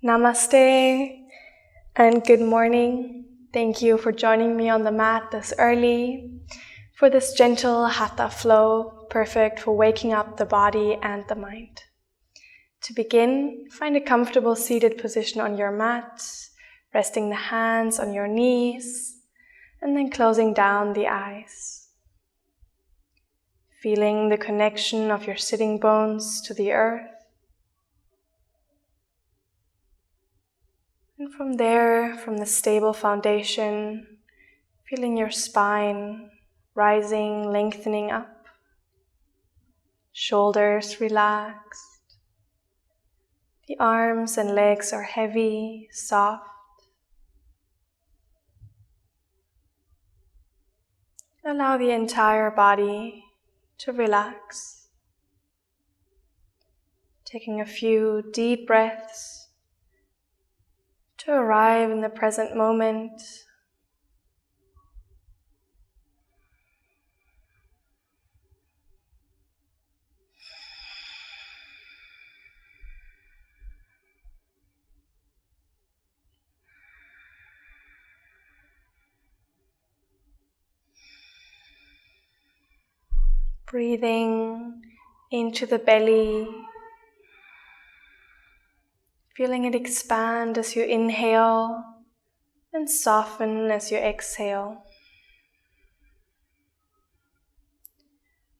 Namaste and good morning. Thank you for joining me on the mat this early for this gentle Hatha Flow, perfect for waking up the body and the mind. To begin, find a comfortable seated position on your mat, resting the hands on your knees, and then closing down the eyes. Feeling the connection of your sitting bones to the earth. And from there, from the stable foundation, feeling your spine rising, lengthening up. Shoulders relaxed. The arms and legs are heavy, soft. Allow the entire body to relax. Taking a few deep breaths to arrive in the present moment. Breathing into the belly, feeling it expand as you inhale and soften as you exhale.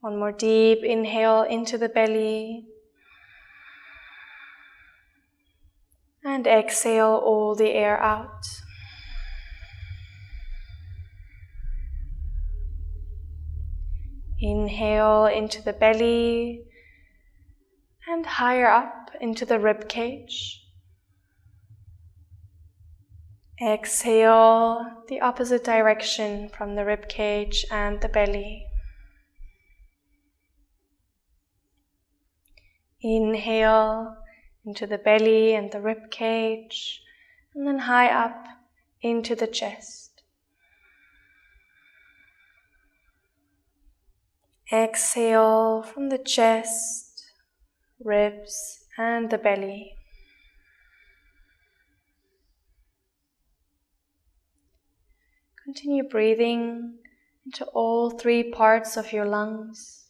One more deep inhale into the belly and exhale all the air out. Inhale into the belly and higher up into the rib cage. Exhale the opposite direction from the rib cage and the belly. Inhale into the belly and the rib cage, and then high up into the chest. Exhale from the chest, ribs, and the belly. Continue breathing into all three parts of your lungs.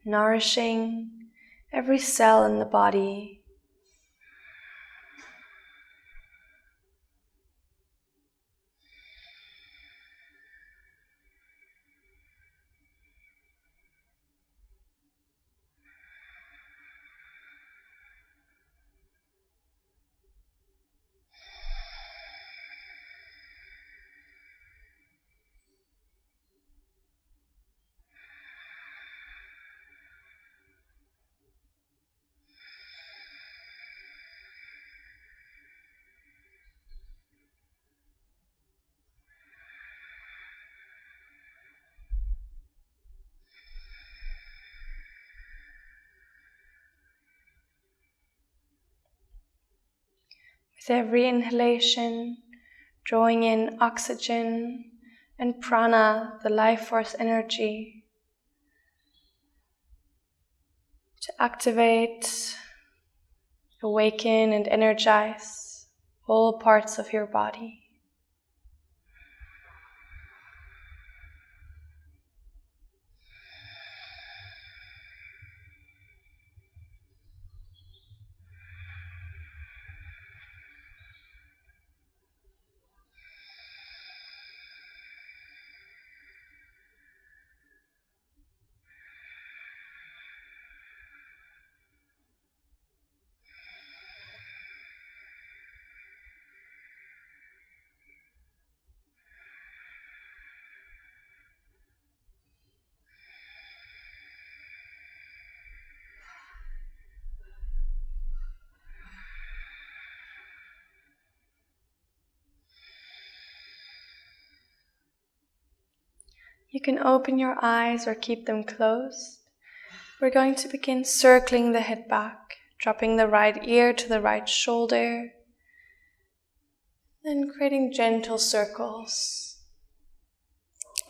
Nourishing every cell in the body. With every inhalation, drawing in oxygen and prana, the life force energy, to activate, awaken, and energize all parts of your body. You can open your eyes or keep them closed. We're going to begin circling the head back, dropping the right ear to the right shoulder, then creating gentle circles.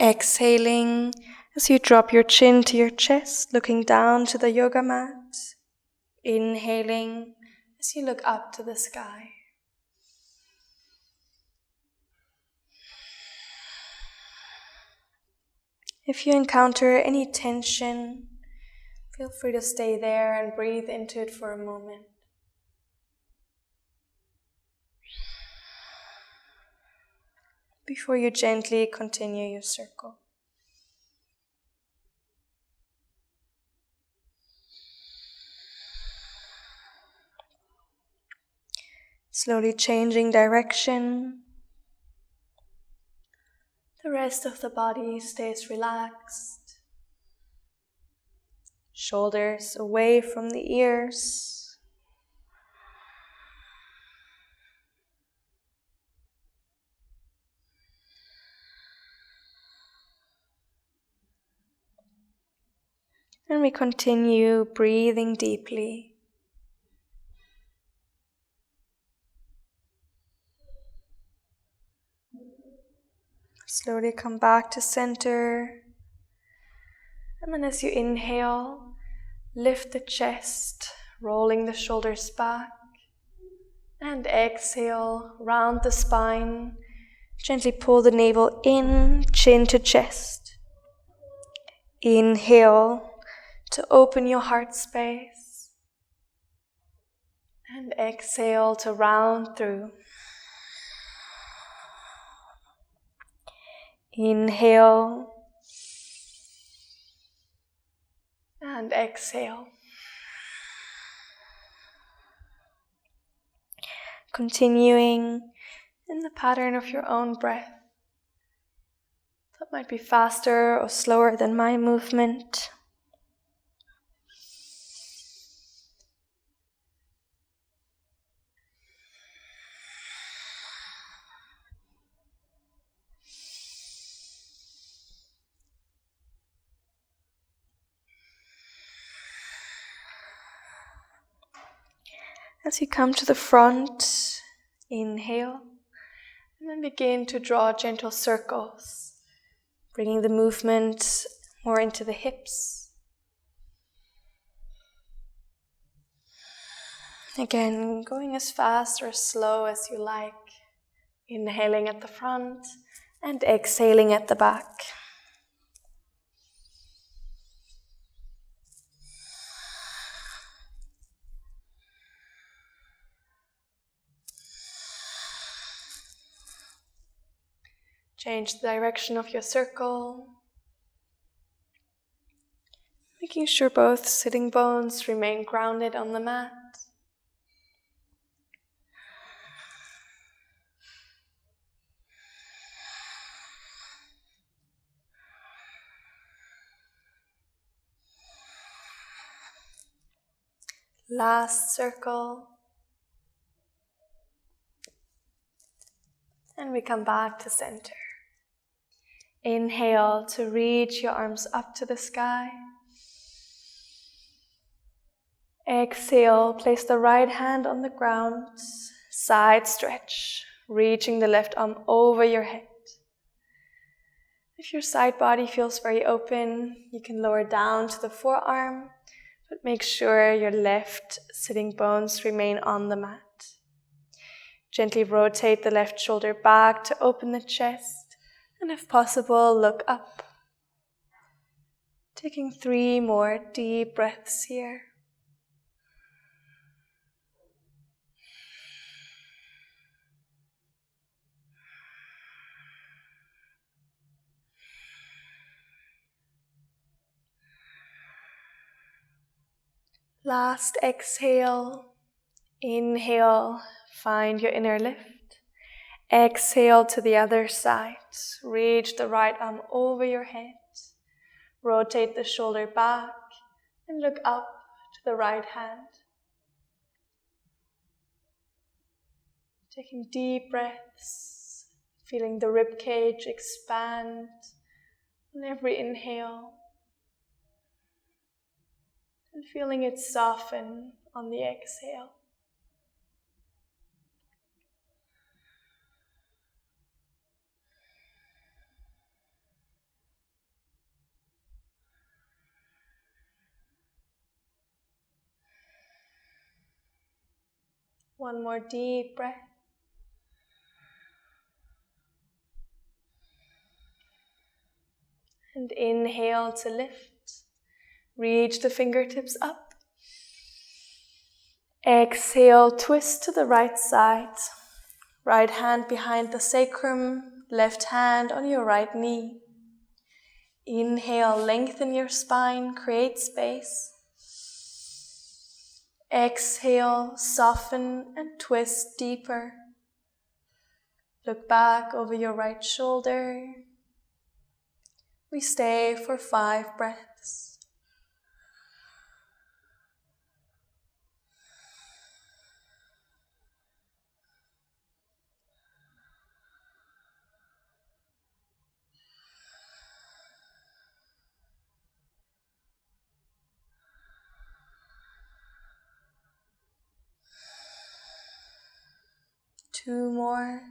Exhaling As you drop your chin to your chest, looking down to the yoga mat, inhaling as you look up to the sky. If you encounter any tension, feel free to stay there and breathe into it for a moment. Before you gently continue your circle. Slowly changing direction. The rest of the body stays relaxed. Shoulders away from the ears. And we continue breathing deeply. Slowly come back to center. And then as you inhale, lift the chest, rolling the shoulders back. And exhale, round the spine. Gently pull the navel in, chin to chest. Inhale to open your heart space. And exhale to round through. Inhale. And exhale. Continuing in the pattern of your own breath. That might be faster or slower than my movement. As you come to the front, inhale, and then begin to draw gentle circles, bringing the movement more into the hips. Again, going as fast or slow as you like, inhaling at the front and exhaling at the back. Change the direction of your circle, making sure both sitting bones remain grounded on the mat. Last circle. And we come back to center. Inhale to reach your arms up to the sky. Exhale, place the right hand on the ground, side stretch, reaching the left arm over your head. If your side body feels very open, you can lower down to the forearm, but make sure your left sitting bones remain on the mat. Gently rotate the left shoulder back to open the chest. And if possible, look up. Taking 3 more deep breaths here. Last exhale. Inhale, find your inner lift. Exhale to the other side. Reach the right arm over your head. Rotate the shoulder back and look up to the right hand. Taking deep breaths, feeling the rib cage expand on every inhale and feeling it soften on the exhale. One more deep breath. And inhale to lift. Reach the fingertips up. Exhale, twist to the right side. Right hand behind the sacrum, left hand on your right knee. Inhale, lengthen your spine, create space. Exhale, soften and twist deeper. Look back over your right shoulder. We stay for 5 breaths. Two more.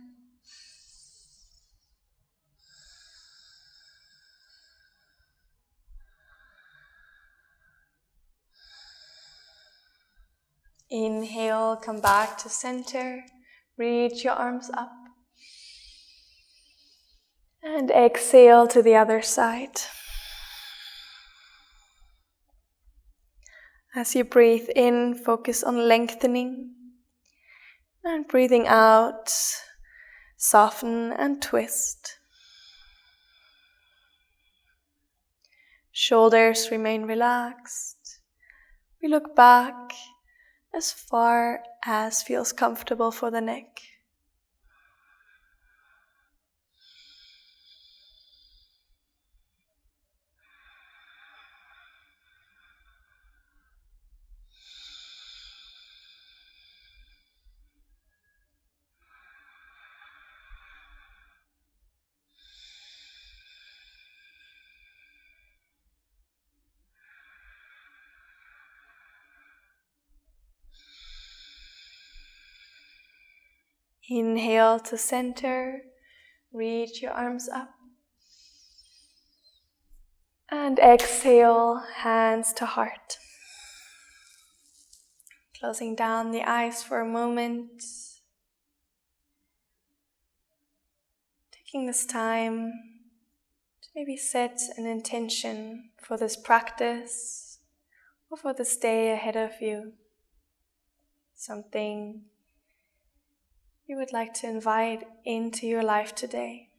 Inhale, come back to center. Reach your arms up. And exhale to the other side. As you breathe in, focus on lengthening. And breathing out, soften and twist. Shoulders remain relaxed. We look back as far as feels comfortable for the neck. Inhale to center, reach your arms up. And exhale, hands to heart. Closing down the eyes for a moment. Taking this time to maybe set an intention for this practice or for this day ahead of you. Something you would like to invite into your life today.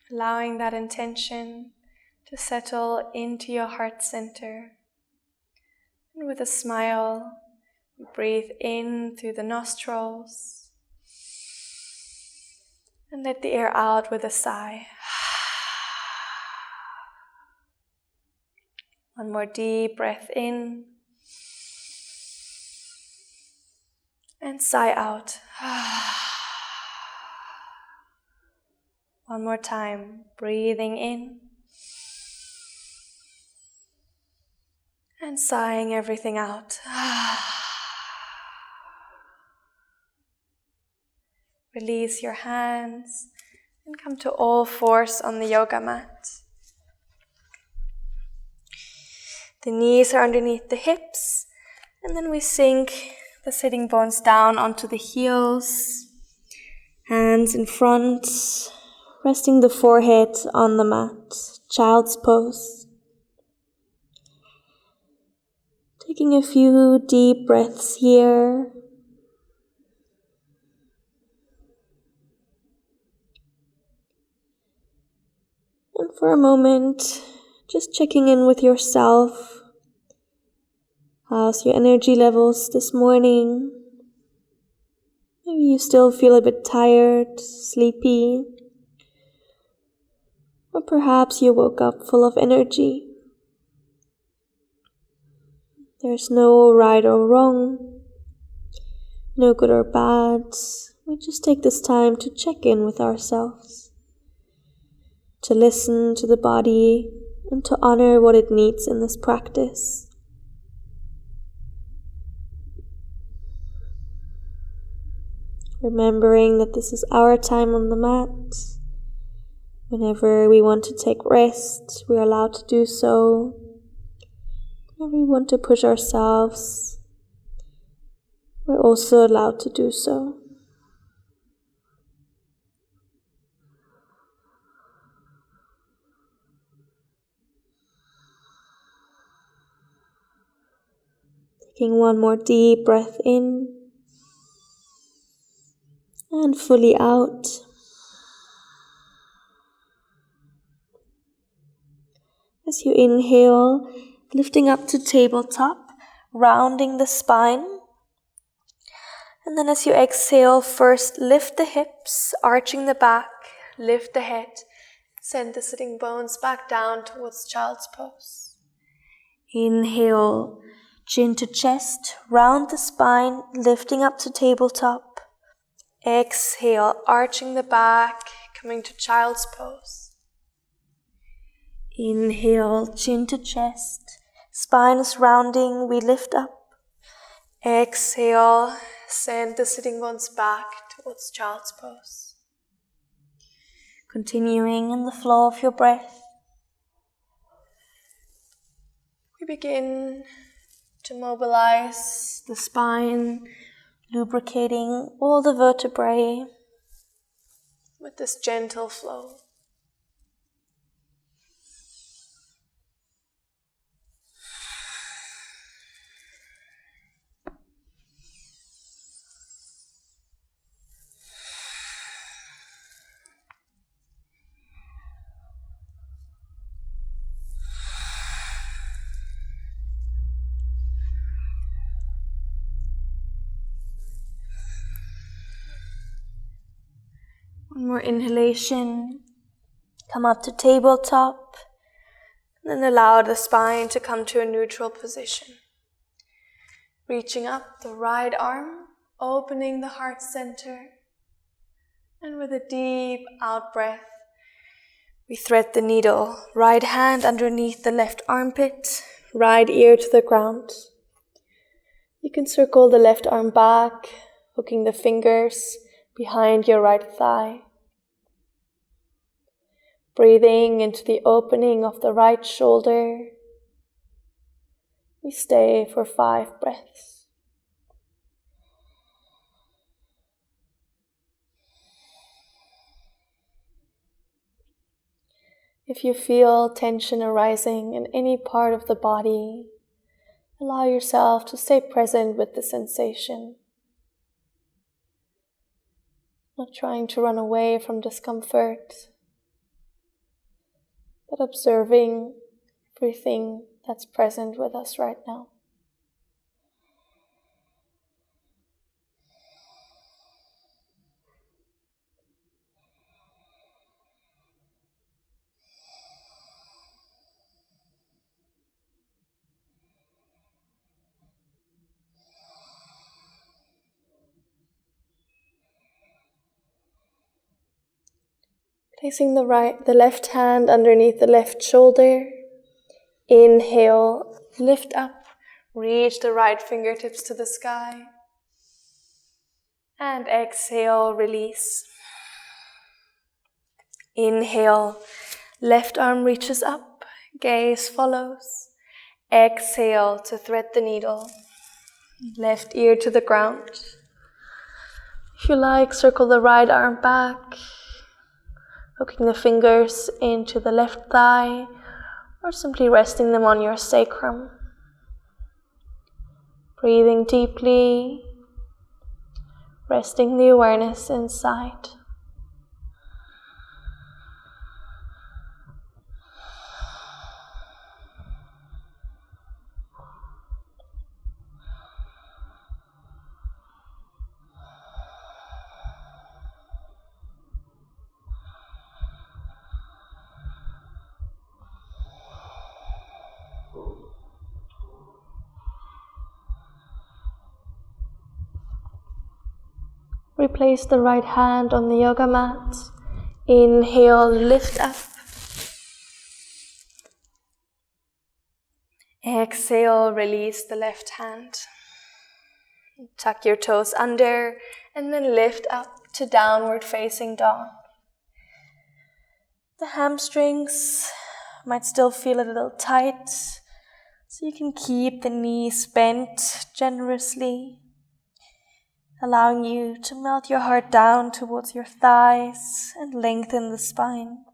Allowing that intention to settle into your heart center. And with a smile, breathe in through the nostrils. And let the air out with a sigh. One more deep breath in. And sigh out. One more time, breathing in and sighing everything out. Release your hands and come to all fours on the yoga mat. The knees are underneath the hips, and then we sink the sitting bones down onto the heels, hands in front. Resting the forehead on the mat, child's pose. Taking a few deep breaths here. And for a moment, just checking in with yourself. How's your energy levels this morning? Maybe you still feel a bit tired, sleepy. Or perhaps you woke up full of energy. There's no right or wrong, no good or bad. We just take this time to check in with ourselves. to listen to the body and to honor what it needs in this practice. Remembering that this is our time on the mat. Whenever we want to take rest, we're allowed to do so. Whenever we want to push ourselves, we're also allowed to do so. Taking one more deep breath in and fully out. As you inhale, lifting up to tabletop, rounding the spine. And then as you exhale, first lift the hips, arching the back, lift the head, send the sitting bones back down towards child's pose. Inhale, chin to chest, round the spine, lifting up to tabletop. Exhale, arching the back, coming to child's pose. Inhale, chin to chest, spine is rounding, we lift up. Exhale, send the sitting bones back towards child's pose. Continuing in the flow of your breath, we begin to mobilize the spine, lubricating all the vertebrae with this gentle flow. One more inhalation, come up to tabletop, and then allow the spine to come to a neutral position. Reaching up the right arm, opening the heart center, and with a deep out breath, we thread the needle, right hand underneath the left armpit, right ear to the ground. You can circle the left arm back, hooking the fingers behind your right thigh. Breathing into the opening of the right shoulder. We stay for 5 breaths. If you feel tension arising in any part of the body, allow yourself to stay present with the sensation. Not trying to run away from discomfort, but observing everything that's present with us right now. Placing the left hand underneath the left shoulder. Inhale, lift up, reach the right fingertips to the sky. And exhale, release. Inhale, left arm reaches up, gaze follows. Exhale to thread the needle. Left ear to the ground. If you like, circle the right arm back, hooking the fingers into the left thigh, or simply resting them on your sacrum. Breathing deeply, resting the awareness inside. Replace the right hand on the yoga mat. Inhale, lift up. exhale, release the left hand. Tuck your toes under and then lift up to downward facing dog. The hamstrings might still feel a little tight, so you can keep the knees bent generously, allowing you to melt your heart down towards your thighs and lengthen the spine.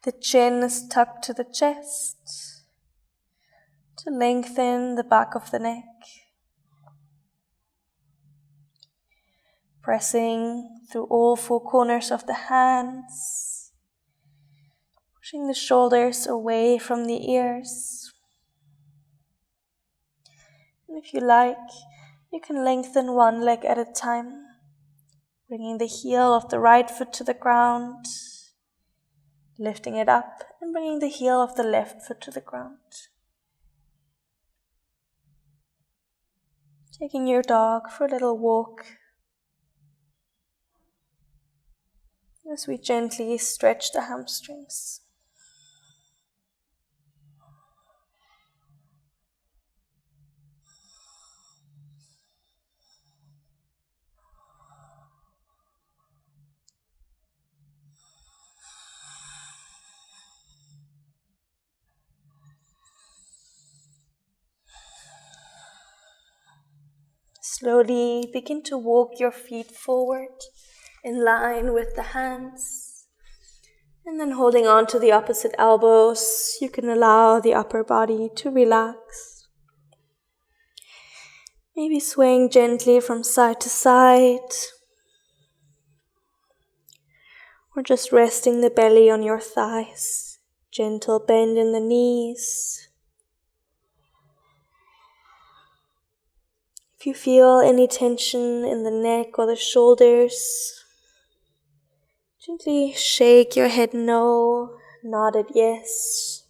The chin is tucked to the chest to lengthen the back of the neck. Pressing through all four corners of the hands, pushing the shoulders away from the ears. And if you like, you can lengthen one leg at a time, bringing the heel of the right foot to the ground, lifting it up and bringing the heel of the left foot to the ground. Taking your dog for a little walk as we gently stretch the hamstrings. Slowly begin to walk your feet forward in line with the hands. And then holding on to the opposite elbows, you can allow the upper body to relax. Maybe swaying gently from side to side. Or just resting the belly on your thighs. Gentle bend in the knees. If you feel any tension in the neck or the shoulders, gently shake your head no, nod it yes.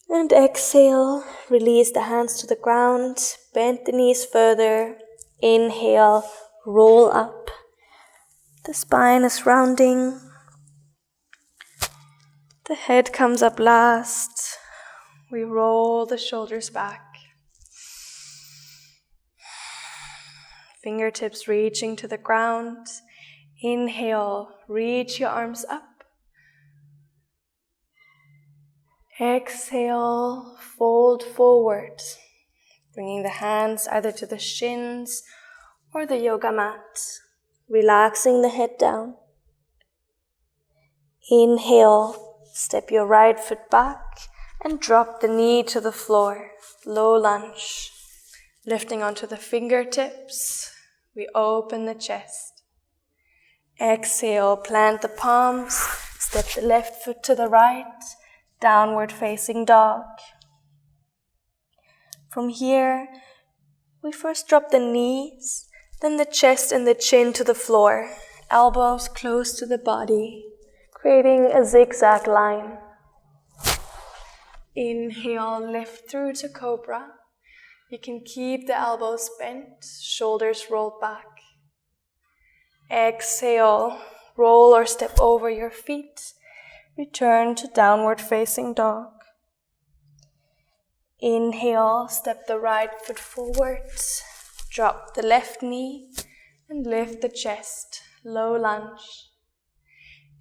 And exhale, release the hands to the ground, bend the knees further. Inhale, roll up. The spine is rounding. The head comes up last. We roll the shoulders back. Fingertips reaching to the ground. Inhale, reach your arms up. Exhale, fold forward. Bringing the hands either to the shins or the yoga mat. Relaxing the head down. Inhale, step your right foot back and drop the knee to the floor. Low lunge. Lifting onto the fingertips, we open the chest. Exhale, plant the palms, step the left foot to the right, downward facing dog. From here, we first drop the knees, then the chest and the chin to the floor, elbows close to the body, creating a zigzag line. Inhale, lift through to cobra. You can keep the elbows bent, shoulders rolled back. Exhale, roll or step over your feet. Return to downward facing dog. Inhale, step the right foot forward. Drop the left knee and lift the chest, low lunge.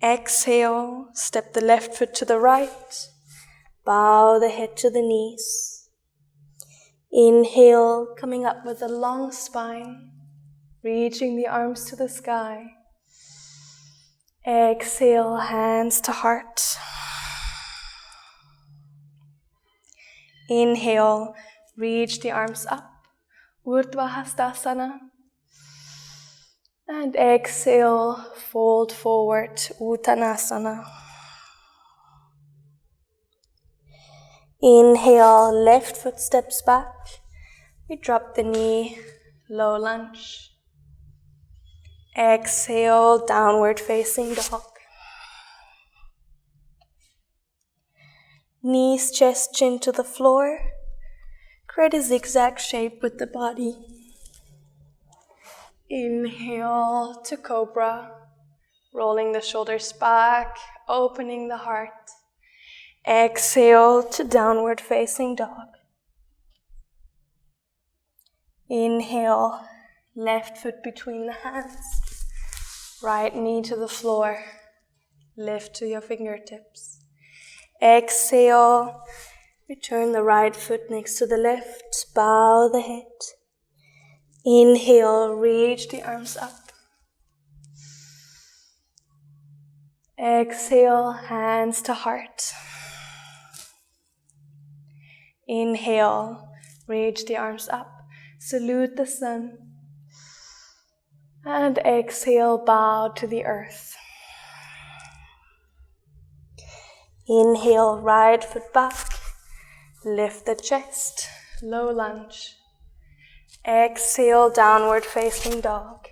Exhale, step the left foot to the right. Bow the head to the knees. Inhale, coming up with a long spine, reaching the arms to the sky. Exhale, hands to heart. Inhale, reach the arms up, Vrksasana. And exhale, fold forward, Uttanasana. Inhale, left foot steps back. We drop the knee, low lunge. Exhale, downward facing dog. Knees, chest, chin to the floor. Create a zigzag shape with the body. Inhale to Cobra, rolling the shoulders back, opening the heart. Exhale to Downward Facing Dog. Inhale, left foot between the hands, right knee to the floor, lift to your fingertips. Exhale, return the right foot next to the left, bow the head. Inhale, reach the arms up. Exhale, hands to heart. Inhale, reach the arms up. Salute the sun. And exhale, bow to the earth. Inhale, right foot back. Lift the chest, low lunge. Exhale, Downward Facing Dog.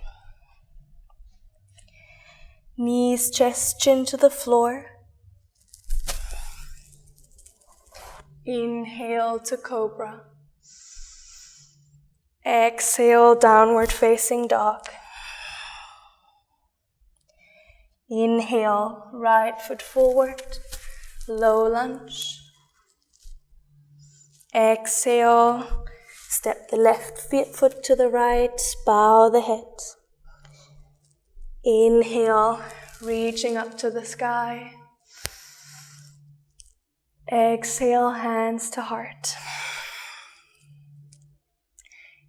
Knees, chest, chin to the floor. Inhale to Cobra. Exhale, Downward Facing Dog. Inhale, right foot forward, low lunge. Exhale, step the left foot to the right, bow the head. Inhale, reaching up to the sky. Exhale, hands to heart.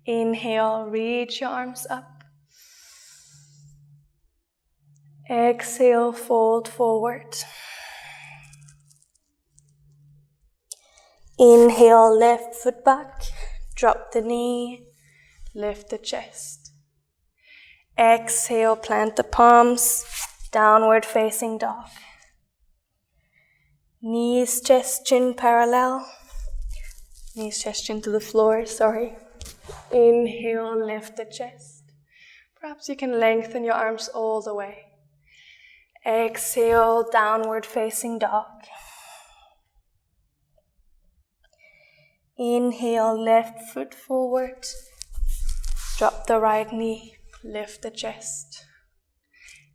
Inhale, reach your arms up. Exhale, fold forward. Inhale, left foot back, drop the knee, lift the chest. Exhale, plant the palms, Downward Facing Dog. Knees, chest, chin parallel. Knees, chest, chin to the floor, sorry. Inhale, lift the chest. Perhaps you can lengthen your arms all the way. Exhale, Downward Facing Dog. Inhale, left foot forward. Drop the right knee, lift the chest.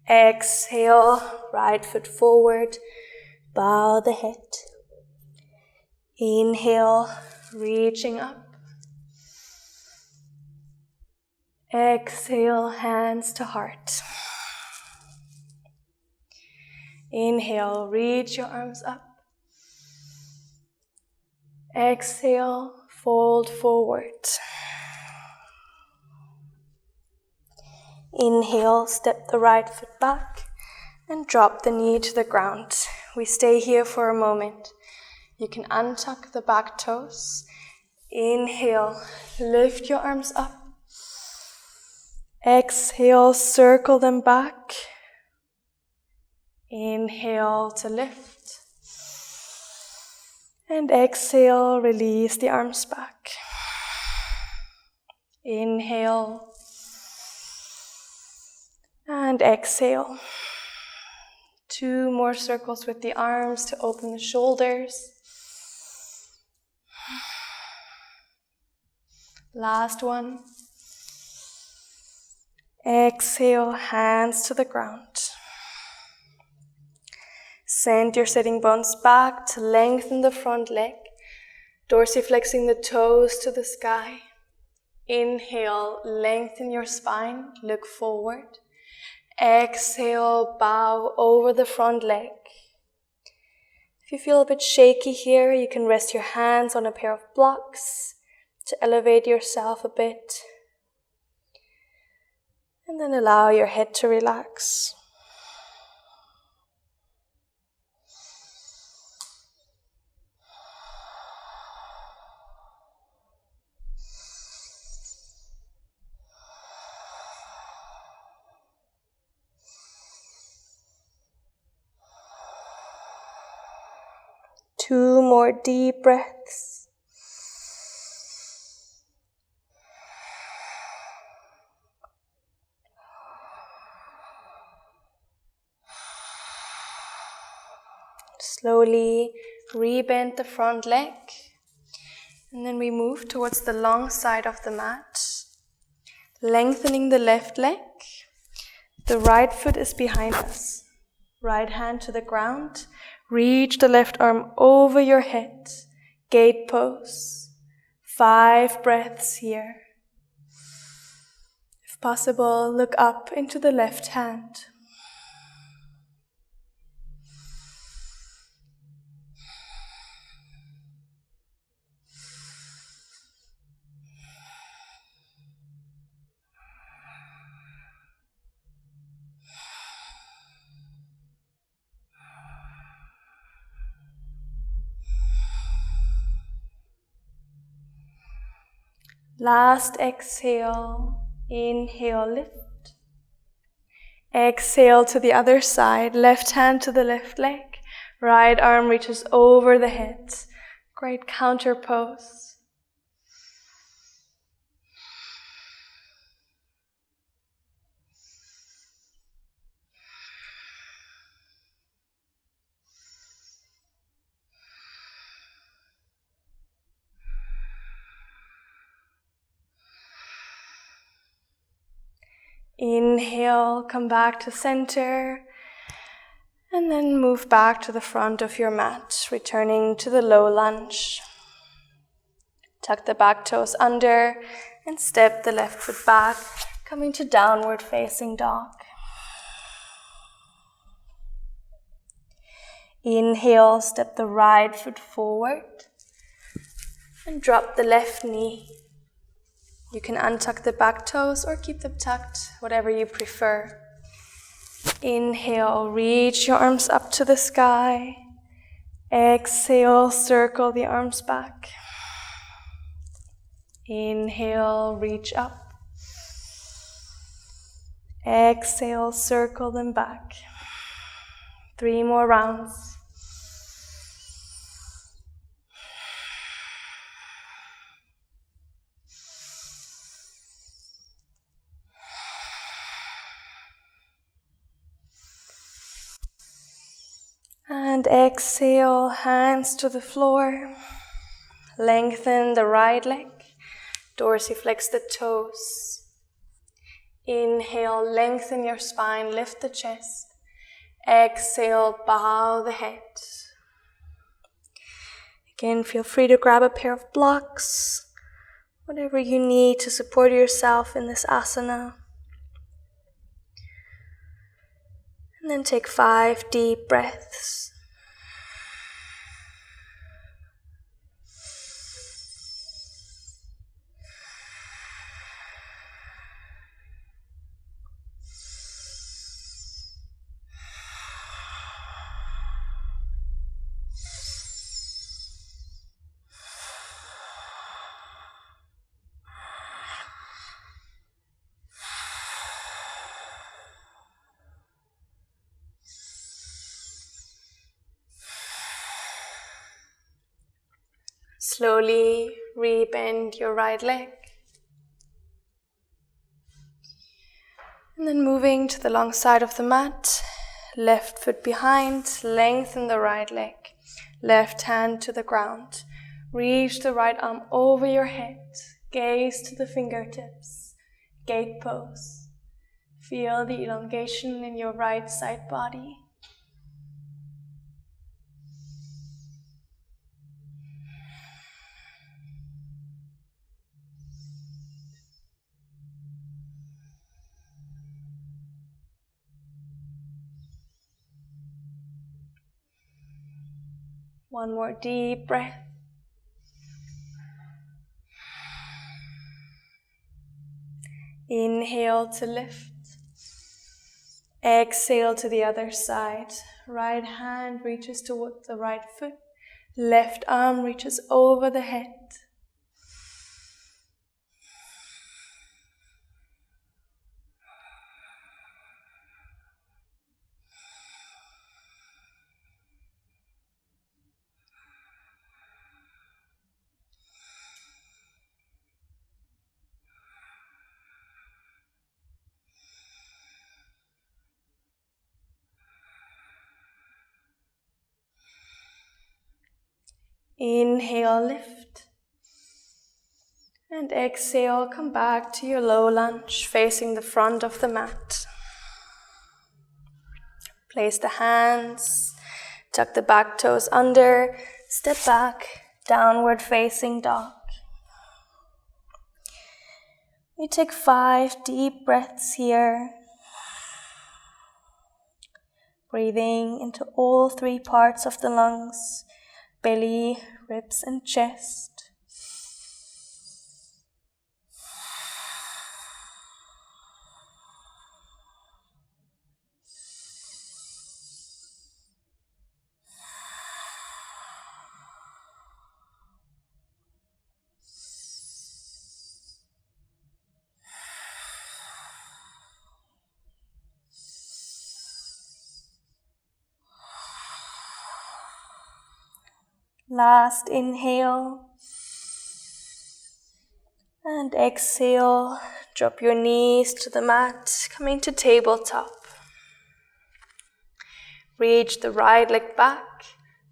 Exhale, right foot forward, bow the head. Inhale, reaching up. Exhale, hands to heart. Inhale, reach your arms up. Exhale, fold forward. Inhale, step the right foot back and drop the knee to the ground. We stay here for a moment. You can untuck the back toes. Inhale, lift your arms up. Exhale, circle them back. Inhale to lift. And exhale, release the arms back. Inhale. And exhale. 2 more circles with the arms to open the shoulders. Last one. Exhale, hands to the ground. Send your sitting bones back to lengthen the front leg, dorsiflexing the toes to the sky. Inhale, lengthen your spine, look forward. Exhale, bow over the front leg. If you feel a bit shaky here, you can rest your hands on a pair of blocks to elevate yourself a bit. And then allow your head to relax. Two more deep breaths. Slowly rebend the front leg, and then we move towards the long side of the mat. Lengthening the left leg. The right foot is behind us. Right hand to the ground. Reach the left arm over your head. Gate pose. 5 breaths here. If possible, look up into the left hand. Last exhale, inhale, lift. Exhale to the other side, left hand to the left leg. Right arm reaches over the head. Great counter pose. Inhale, come back to center, and then move back to the front of your mat, returning to the low lunge. Tuck the back toes under and step the left foot back, coming to downward facing dog. Inhale, step the right foot forward and drop the left knee. You can untuck the back toes or keep them tucked, whatever you prefer. Inhale, reach your arms up to the sky. Exhale, circle the arms back. Inhale, reach up. Exhale, circle them back. 3 more rounds. And exhale, hands to the floor. Lengthen the right leg. Dorsiflex the toes. Inhale, lengthen your spine, lift the chest. Exhale, bow the head. Again, feel free to grab a pair of blocks, whatever you need to support yourself in this asana. And then take 5 deep breaths. Slowly re-bend your right leg. And then moving to the long side of the mat, left foot behind, lengthen the right leg. Left hand to the ground. Reach the right arm over your head. Gaze to the fingertips. Gate pose. Feel the elongation in your right side body. One more deep breath. Inhale to lift. Exhale to the other side. Right hand reaches towards the right foot. Left arm reaches over the head. Inhale, lift. And And exhale, come back to your low lunge, facing the front of the mat. Place the hands, tuck the back toes under, step back, downward facing dog. We take 5 deep breaths here. Breathing into all 3 parts of the lungs, belly, ribs, and chest. Last inhale and exhale. Drop your knees to the mat, coming to tabletop. Reach the right leg back,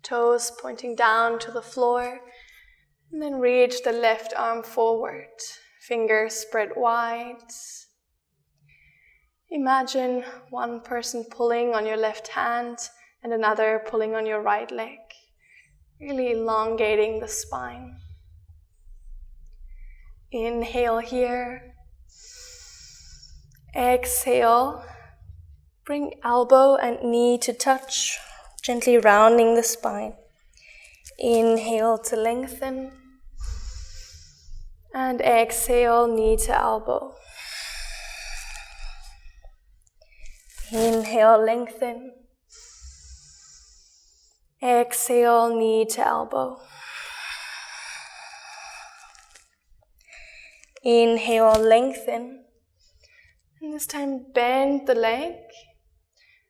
toes pointing down to the floor, and then reach the left arm forward, fingers spread wide. Imagine one person pulling on your left hand and another pulling on your right leg. Really elongating the spine. Inhale here. Exhale. Bring elbow and knee to touch, gently rounding the spine. Inhale to lengthen. And exhale, knee to elbow. Inhale, lengthen. Exhale, knee to elbow. Inhale, lengthen. And this time bend the leg.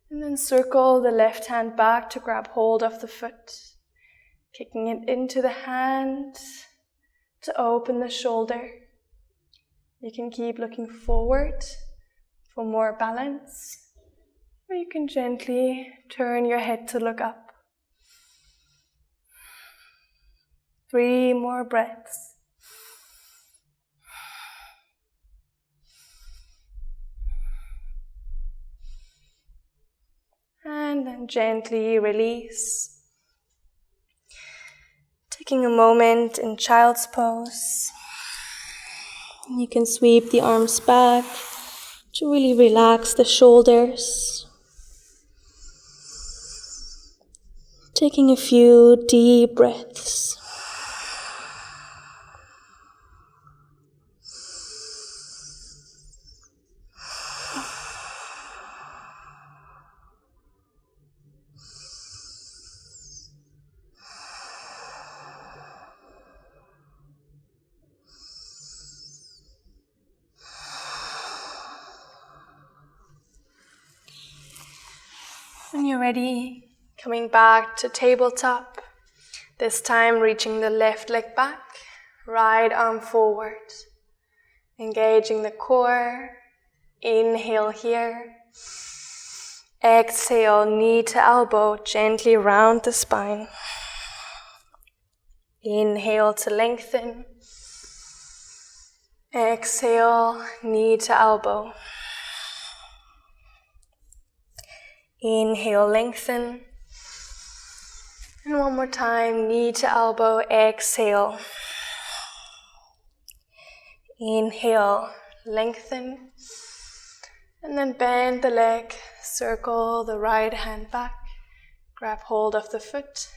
And then circle the left hand back to grab hold of the foot. Kicking it into the hand to open the shoulder. You can keep looking forward for more balance. Or you can gently turn your head to look up. 3 more breaths. And then gently release. Taking a moment in child's pose. You can sweep the arms back to really relax the shoulders. Taking a few deep breaths. When you're ready, coming back to tabletop, this time reaching the left leg back, right arm forward, engaging the core. Inhale here, exhale, knee to elbow, gently round the spine. Inhale to lengthen, exhale, knee to elbow. Inhale, lengthen. And one more time, knee to elbow, exhale. Inhale, lengthen. And then bend the leg, circle the right hand back, grab hold of the foot,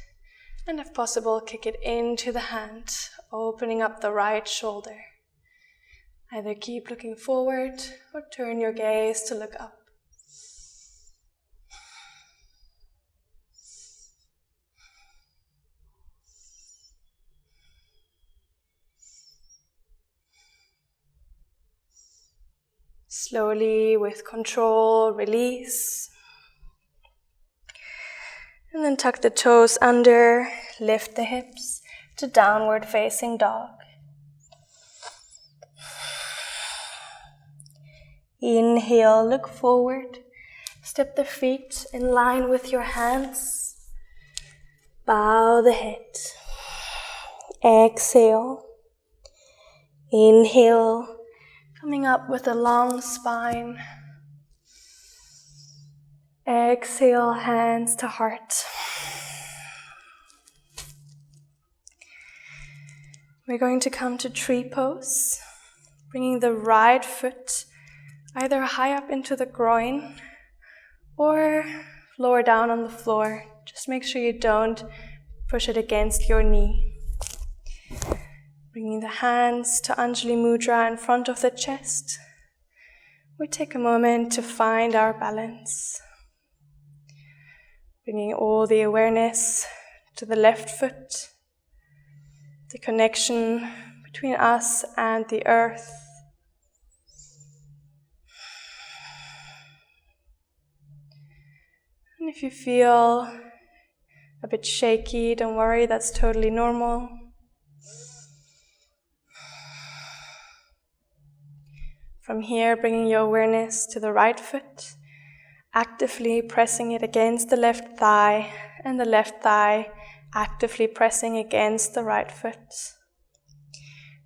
and if possible, kick it into the hand, opening up the right shoulder. Either keep looking forward or turn your gaze to look up. Slowly, with control, release. And then tuck the toes under, lift the hips to downward facing dog. Inhale, look forward. Step the feet in line with your hands. Bow the head. Exhale. Inhale, coming up with a long spine. Exhale, hands to heart. We're going to come to tree pose, bringing the right foot either high up into the groin or lower down on the floor. Just make sure you don't push it against your knee. Bringing the hands to Anjali Mudra in front of the chest. We take a moment to find our balance. Bringing all the awareness to the left foot, the connection between us and the earth. And if you feel a bit shaky, don't worry, that's totally normal. From here, bringing your awareness to the right foot, actively pressing it against the left thigh, and the left thigh actively pressing against the right foot,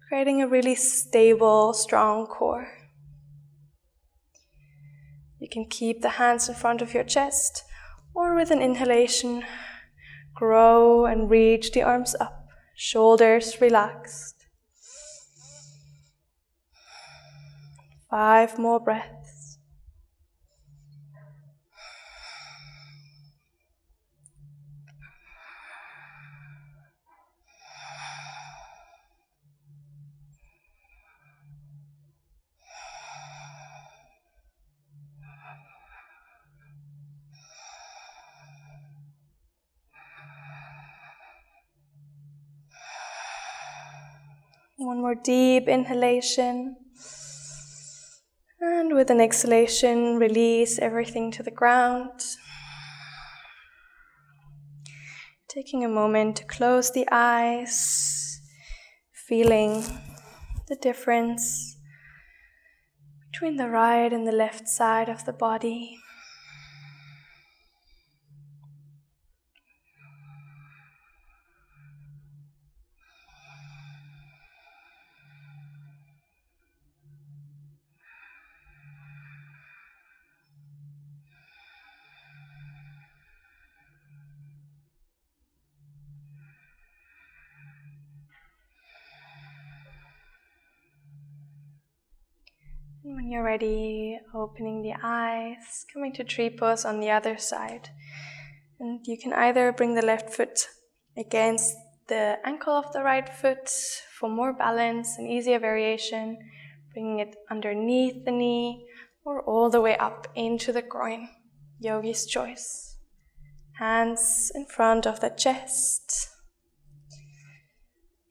creating a really stable, strong core. You can keep the hands in front of your chest, or with an inhalation, grow and reach the arms up, shoulders relaxed. 5 more breaths. One more deep inhalation. And with an exhalation, release everything to the ground. Taking a moment to close the eyes, feeling the difference between the right and the left side of the body. And when you're ready, opening the eyes, coming to tree pose on the other side. And you can either bring the left foot against the ankle of the right foot for more balance and easier variation, bringing it underneath the knee or all the way up into the groin. Yogi's choice. Hands in front of the chest.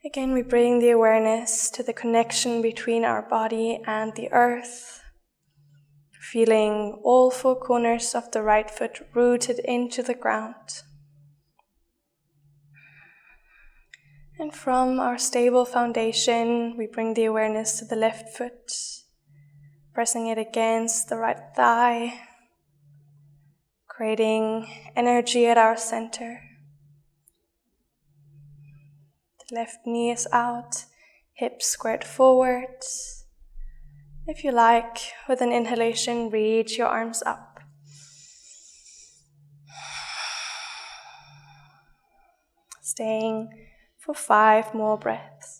Again, we bring the awareness to the connection between our body and the earth, feeling all 4 corners of the right foot rooted into the ground. And from our stable foundation, we bring the awareness to the left foot, pressing it against the right thigh, creating energy at our center. The left knee is out, hips squared forward. If you like, with an inhalation, reach your arms up. Staying for 5 more breaths.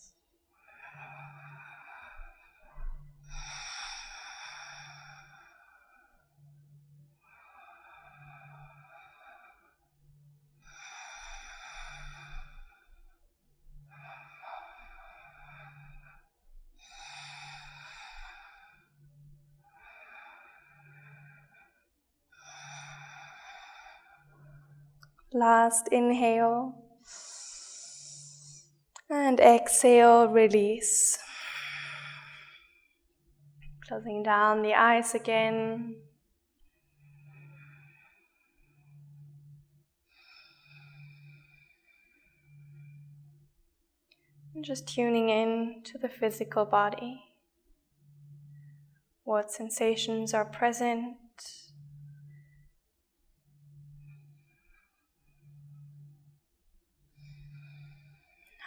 Last inhale. And exhale, release. Closing down the eyes again. And just tuning in to the physical body. What sensations are present?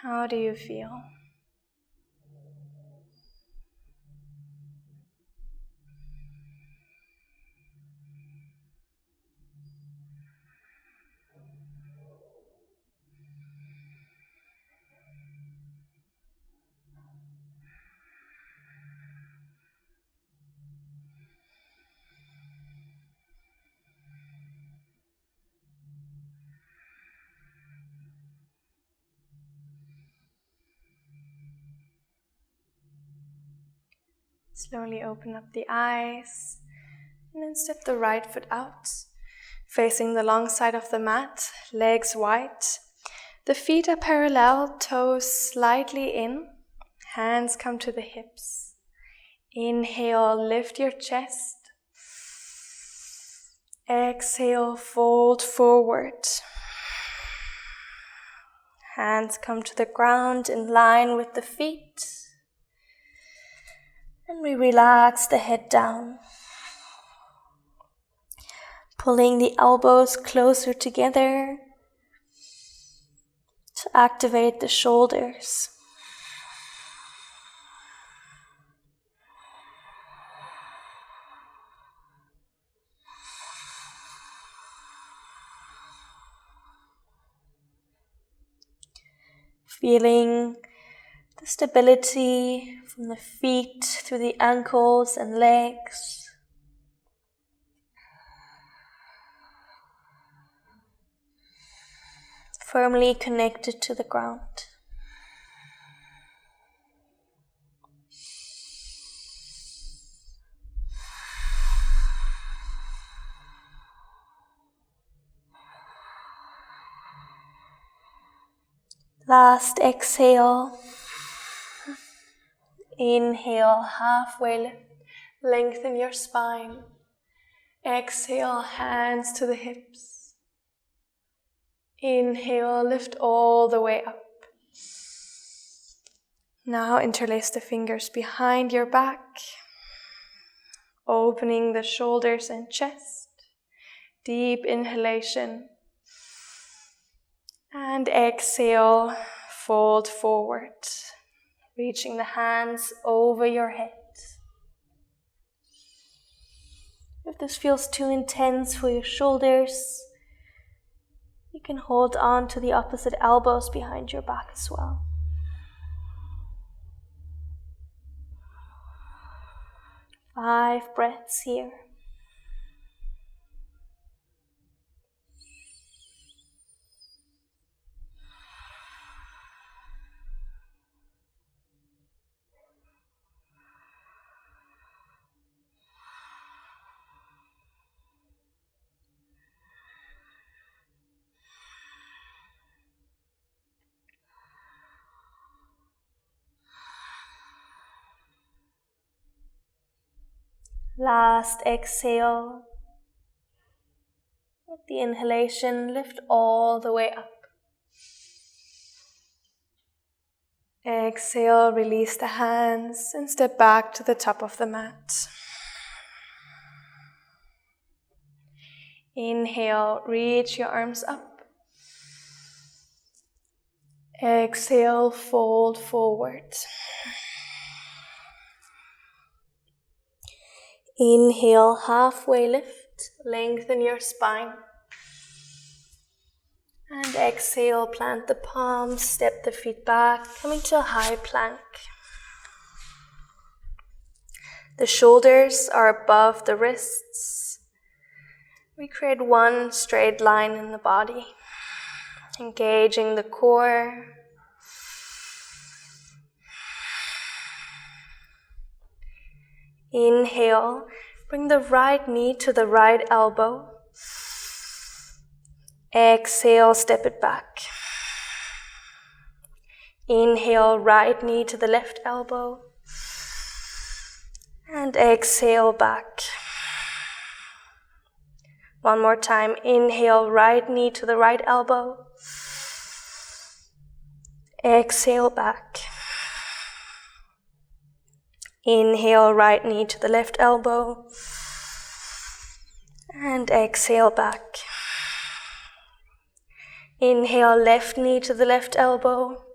How do you feel? Slowly open up the eyes and then step the right foot out, facing the long side of the mat, legs wide. The feet are parallel, toes slightly in, hands come to the hips. Inhale, lift your chest. Exhale, fold forward. Hands come to the ground in line with the feet. And we relax the head down. Pulling the elbows closer together to activate the shoulders. Feeling the stability from the feet through the ankles and legs. Firmly connected to the ground. Last exhale. Inhale, halfway lift. Lengthen your spine. Exhale, hands to the hips. Inhale, lift all the way up. Now interlace the fingers behind your back, opening the shoulders and chest. Deep inhalation. And exhale, fold forward, reaching the hands over your head. If this feels too intense for your shoulders, you can hold on to the opposite elbows behind your back as well. 5 breaths here. Last exhale. With the inhalation, lift all the way up. Exhale, release the hands and step back to the top of the mat. Inhale, reach your arms up. Exhale, fold forward. Inhale, halfway lift, lengthen your spine. And exhale, plant the palms, step the feet back, coming to a high plank. The shoulders are above the wrists. We create one straight line in the body, engaging the core. Inhale, bring the right knee to the right elbow. Exhale, step it back. Inhale, right knee to the left elbow. And exhale, back. One more time. Inhale, right knee to the right elbow. Exhale, back. Inhale, right knee to the left elbow. And exhale, back. Inhale, left knee to the left elbow.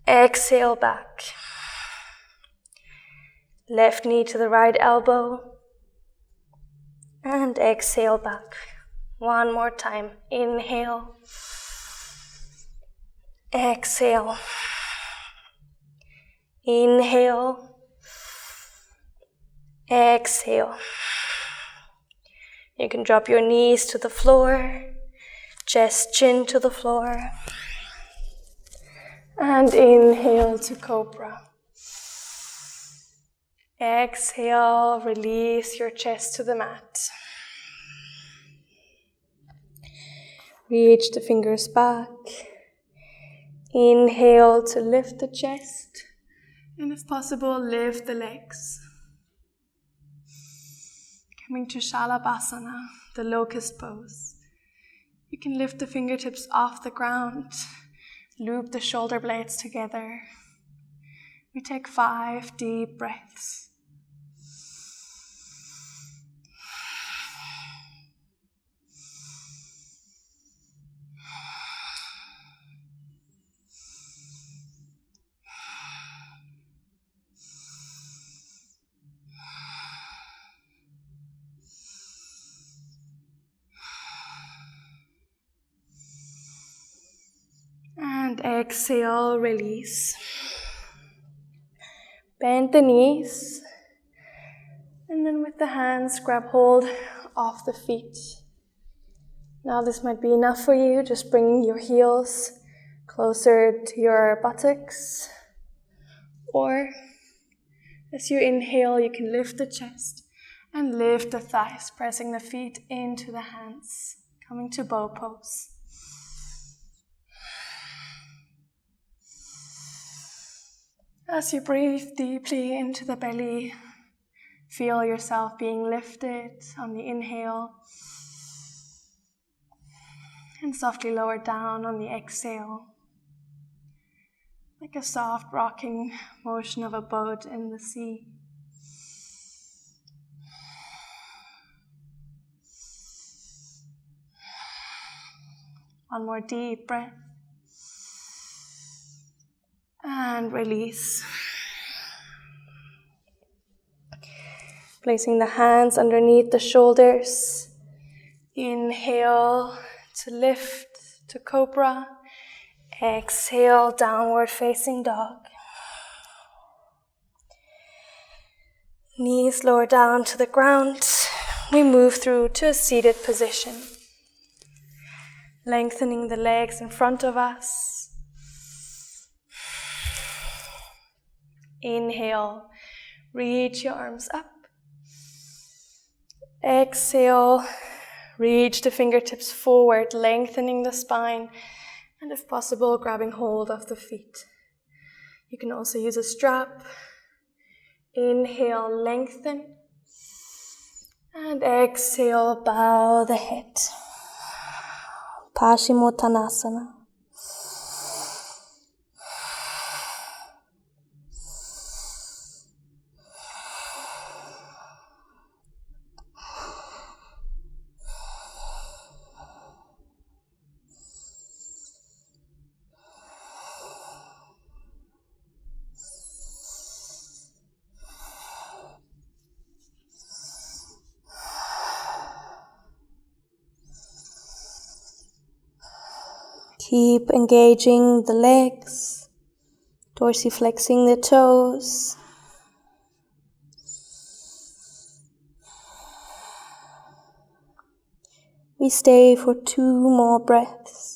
Exhale, back. Left knee to the right elbow. And exhale, back. One more time. Inhale. Exhale. Inhale. Exhale. You can drop your knees to the floor, chest, chin to the floor. And inhale to Cobra. Exhale, release your chest to the mat. Reach the fingers back. Inhale to lift the chest. And if possible, lift the legs. Coming to Shalabhasana, the Locust pose. You can lift the fingertips off the ground. Loop the shoulder blades together. We take 5 deep breaths. And exhale, release. Bend the knees. And then with the hands, grab hold of the feet. Now this might be enough for you, just bringing your heels closer to your buttocks. Or as you inhale, you can lift the chest and lift the thighs, pressing the feet into the hands, coming to bow pose. As you breathe deeply into the belly, feel yourself being lifted on the inhale and softly lowered down on the exhale, like a soft rocking motion of a boat in the sea. One more deep breath. And release. Placing the hands underneath the shoulders. Inhale to lift to cobra. Exhale, downward facing dog. Knees lower down to the ground. We move through to a seated position. Lengthening the legs in front of us. Inhale, reach your arms up. Exhale, reach the fingertips forward, lengthening the spine, and if possible, grabbing hold of the feet. You can also use a strap. Inhale, lengthen, and exhale, bow the head. Uttanasana. Keep engaging the legs, dorsiflexing the toes. We stay for 2 more breaths.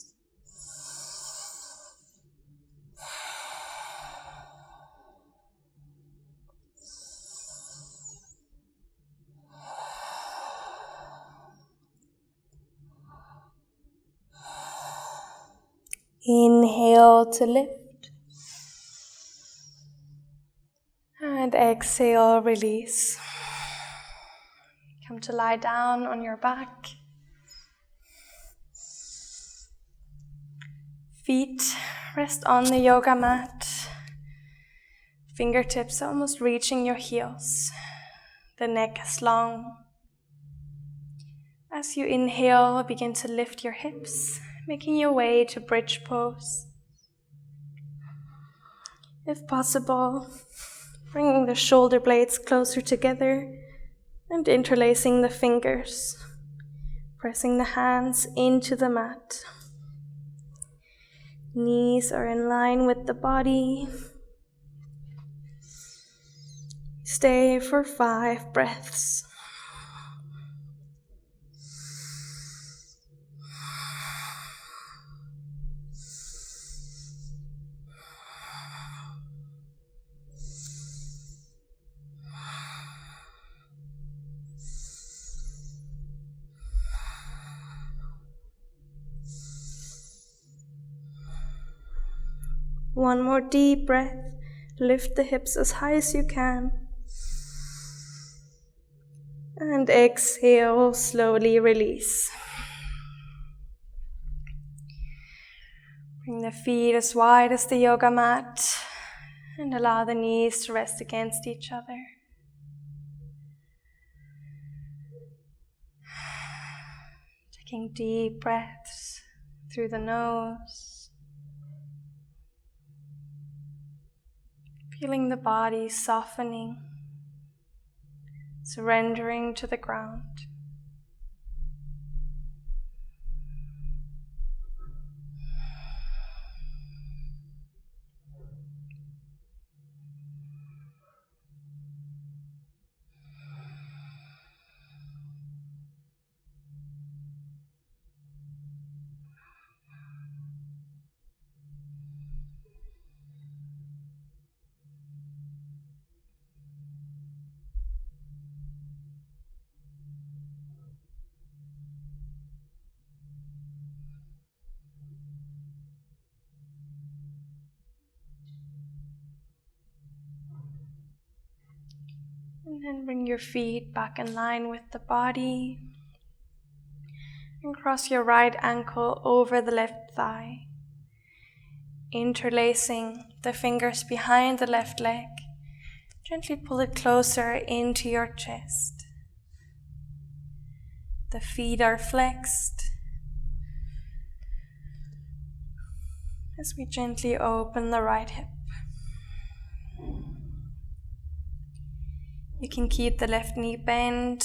Inhale to lift. And exhale, release. Come to lie down on your back. Feet rest on the yoga mat. Fingertips almost reaching your heels. The neck is long. As you inhale, begin to lift your hips, making your way to bridge pose. If possible, bringing the shoulder blades closer together and interlacing the fingers, pressing the hands into the mat. Knees are in line with the body. Stay for 5 breaths. One more deep breath. Lift the hips as high as you can. And exhale, slowly release. Bring the feet as wide as the yoga mat and allow the knees to rest against each other. Taking deep breaths through the nose. Feeling the body softening, surrendering to the ground. And then bring your feet back in line with the body. And cross your right ankle over the left thigh. Interlacing the fingers behind the left leg. Gently pull it closer into your chest. The feet are flexed. As we gently open the right hip. You can keep the left knee bent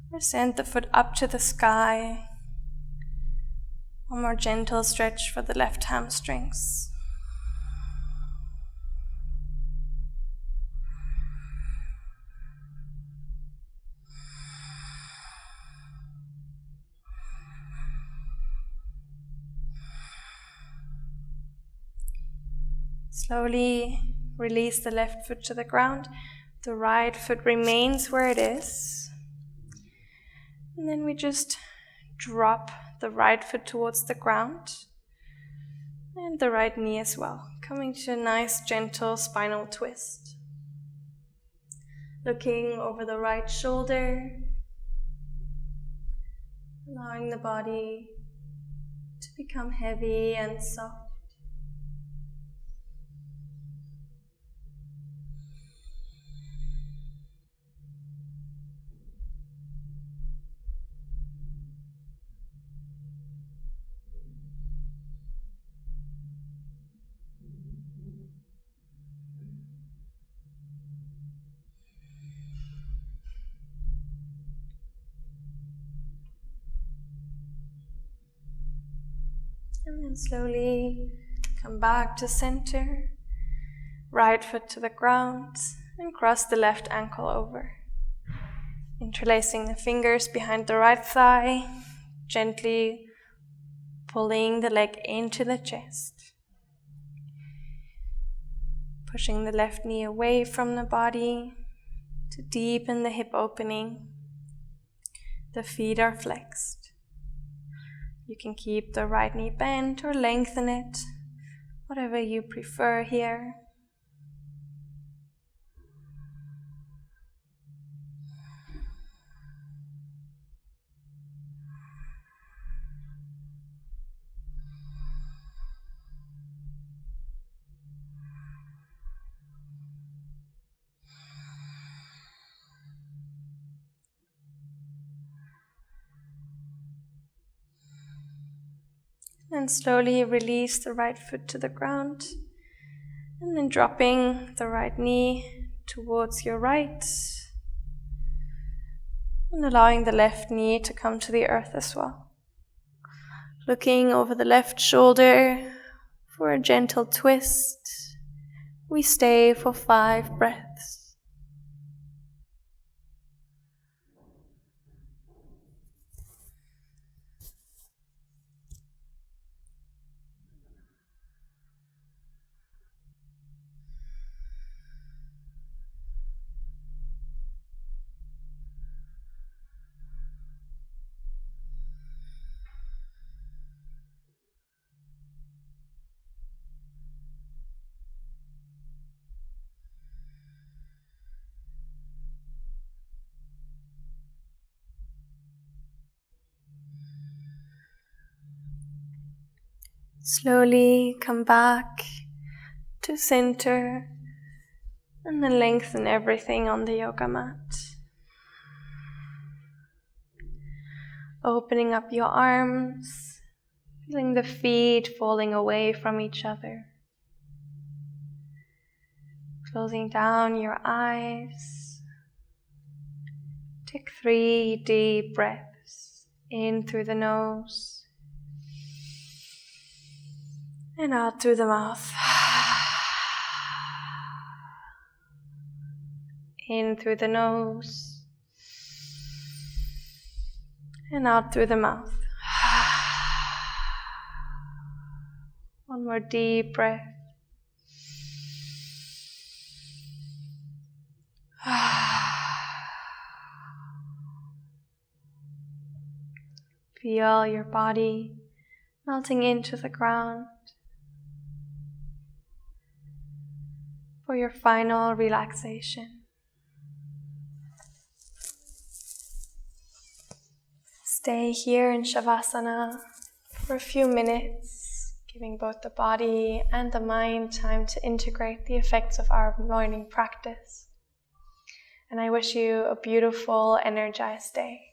or send the foot up to the sky. One more gentle stretch for the left hamstrings. Slowly release the left foot to the ground. The right foot remains where it is. And then we just drop the right foot towards the ground. And the right knee as well. Coming to a nice gentle spinal twist. Looking over the right shoulder. Allowing the body to become heavy and soft. And then slowly come back to center, right foot to the ground, and cross the left ankle over. Interlacing the fingers behind the right thigh, gently pulling the leg into the chest. Pushing the left knee away from the body to deepen the hip opening. The feet are flexed. You can keep the right knee bent or lengthen it, whatever you prefer here. And slowly release the right foot to the ground. And then dropping the right knee towards your right. And allowing the left knee to come to the earth as well. Looking over the left shoulder for a gentle twist. We stay for 5 breaths. Slowly come back to center and then lengthen everything on the yoga mat. Opening up your arms, feeling the feet falling away from each other. Closing down your eyes. Take 3 deep breaths in through the nose and out through the mouth. In through the nose and out through the mouth. One more deep breath. Feel your body melting into the ground for your final relaxation. Stay here in Savasana for a few minutes, giving both the body and the mind time to integrate the effects of our morning practice. And I wish you a beautiful, energized day.